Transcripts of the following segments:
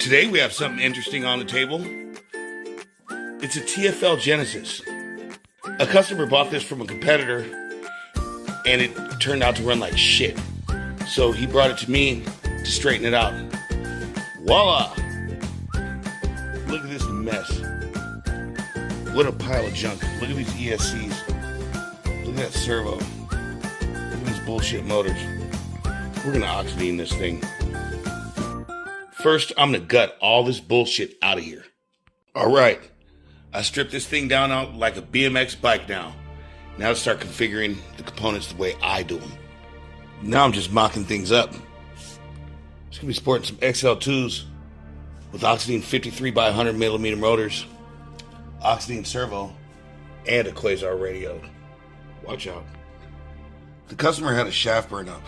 Today we have something interesting on the table. It's a TFL Genesis. A customer bought this from a competitor and it turned out to run like shit. So he brought it to me to straighten it out. Voila! Look at this mess. What a pile of junk. Look at these ESCs. Look at that servo. Look at these bullshit motors. We're gonna Oxidean this thing. First, I'm gonna gut all this bullshit out of here. All right, I stripped this thing down out like a BMX bike now. Now to start configuring the components the way I do them. Now I'm just mocking things up. It's gonna be sporting some XL2s with Oxidean 53 by 100 millimeter motors, Oxidean servo, and a Quasar radio. Watch out. The customer had a shaft burn up.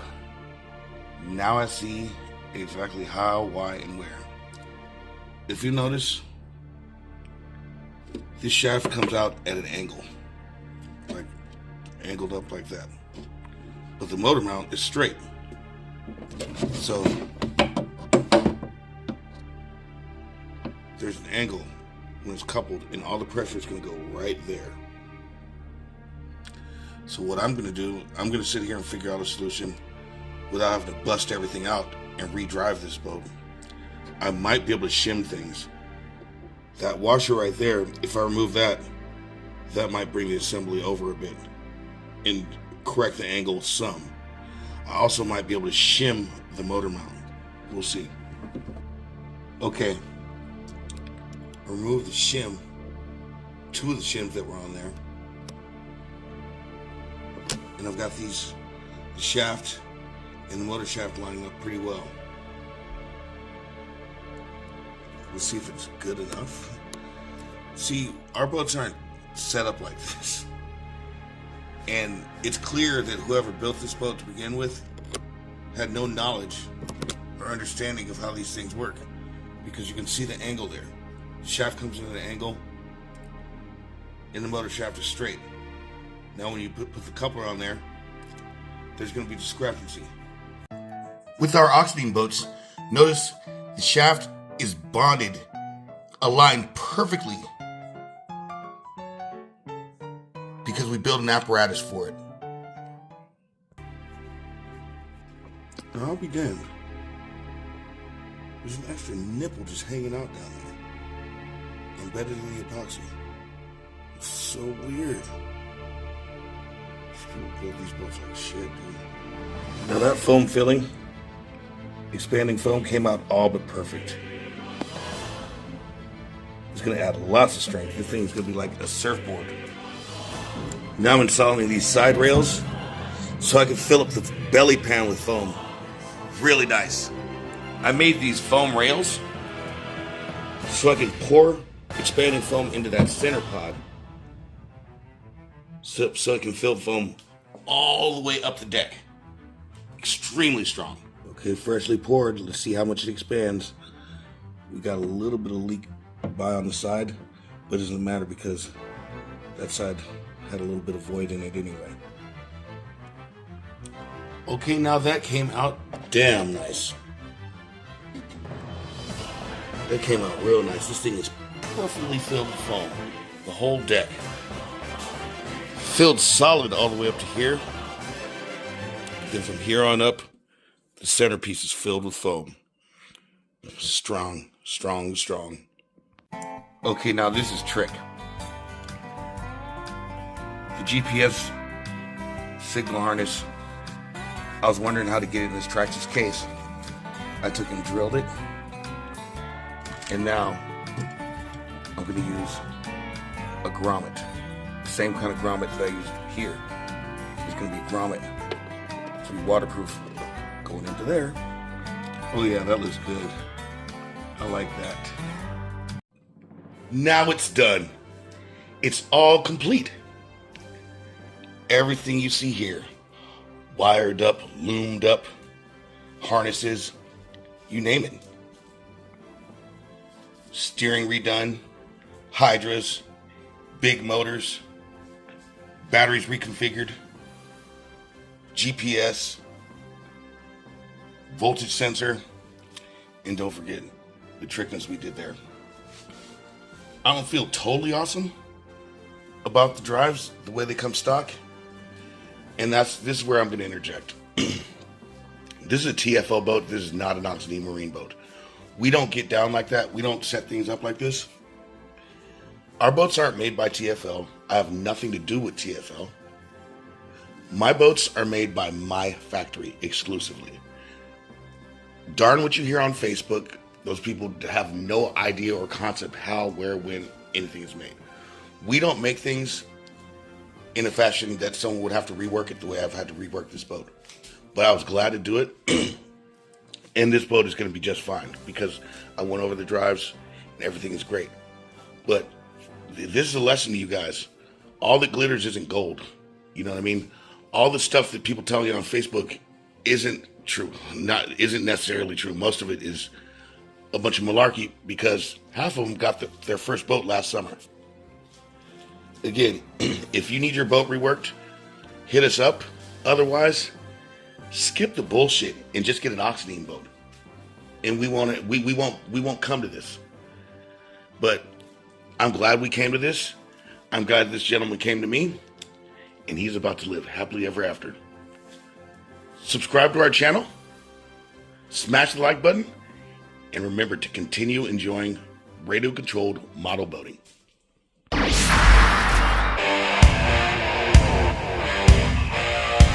Now I see exactly how, why, and where. If you notice, this shaft comes out at an angle, like angled up like that. But the motor mount is straight. So there's an angle when it's coupled, and all the pressure is going to go right there. So what I'm going to do, I'm going to sit here and figure out a solution without having to bust everything out and redrive this boat. I might be able to shim things. That washer right there, if I remove that, that might bring the assembly over a bit and correct the angle some. I also might be able to shim the motor mount. We'll see. Okay. Remove the shim, two of the shims that were on there. And I've got the shaft and the motor shaft lining up pretty well. We'll see if it's good enough. See, our boats aren't set up like this. And it's clear that whoever built this boat to begin with had no knowledge or understanding of how these things work. Because you can see the angle there. The shaft comes in at an angle and the motor shaft is straight. Now when you put the coupler on there, there's going to be discrepancy. With our Oxidean boats, notice the shaft is bonded, aligned perfectly, because we built an apparatus for it. Now I'll be damned. There's an extra nipple just hanging out down there, embedded in the epoxy. It's so weird. These people build these boats like shit, dude. Now that foam filling, expanding foam, came out all but perfect. It's going to add lots of strength. This thing's going to be like a surfboard. Now I'm installing these side rails so I can fill up the belly pan with foam. Really nice. I made these foam rails so I can pour expanding foam into that center pod so I can fill foam all the way up the deck. Extremely strong. Okay, freshly poured. Let's see how much it expands. We got a little bit of leak by on the side, but it doesn't matter because that side had a little bit of void in it anyway. Okay, now that came out damn nice. That came out real nice. This thing is perfectly filled with foam. The whole deck. Filled solid all the way up to here. Then from here on up, the centerpiece is filled with foam. Strong, strong, strong. Okay, now this is trick. The GPS signal harness, I was wondering how to get it in this tractor's case. I took and drilled it. And now I'm going to use a grommet. The same kind of grommet that I used here. It's going to be a grommet. It's going to be waterproof. Going into there. Oh yeah, that looks good. I like that. Now it's done. It's all complete. Everything you see here, wired up, loomed up, harnesses, you name it. Steering redone, hydras, big motors, batteries reconfigured, GPS, voltage sensor, and don't forget, the trickness we did there. I don't feel totally awesome about the drives, the way they come stock. And this is where I'm going to interject. This is a TFL boat. This is not an Oxidean Marine boat. We don't get down like that. We don't set things up like this. Our boats aren't made by TFL. I have nothing to do with TFL. My boats are made by my factory exclusively. Darn what you hear on Facebook. Those people have no idea or concept how, where, when anything is made. We don't make things in a fashion that someone would have to rework it the way I've had to rework this boat. But I was glad to do it. And this boat is going to be just fine because I went over the drives and everything is great. But this is a lesson to you guys. All that glitters isn't gold. You know what I mean? All the stuff that people tell you on Facebook isn't true. Isn't necessarily true. Most of it is a bunch of malarkey because half of them got their first boat last summer. Again, if you need your boat reworked, hit us up. Otherwise, skip the bullshit and just get an Oxidean boat. And we won't come to this. But I'm glad we came to this. I'm glad this gentleman came to me, and he's about to live happily ever after. Subscribe to our channel, smash the like button, and remember to continue enjoying radio-controlled model boating.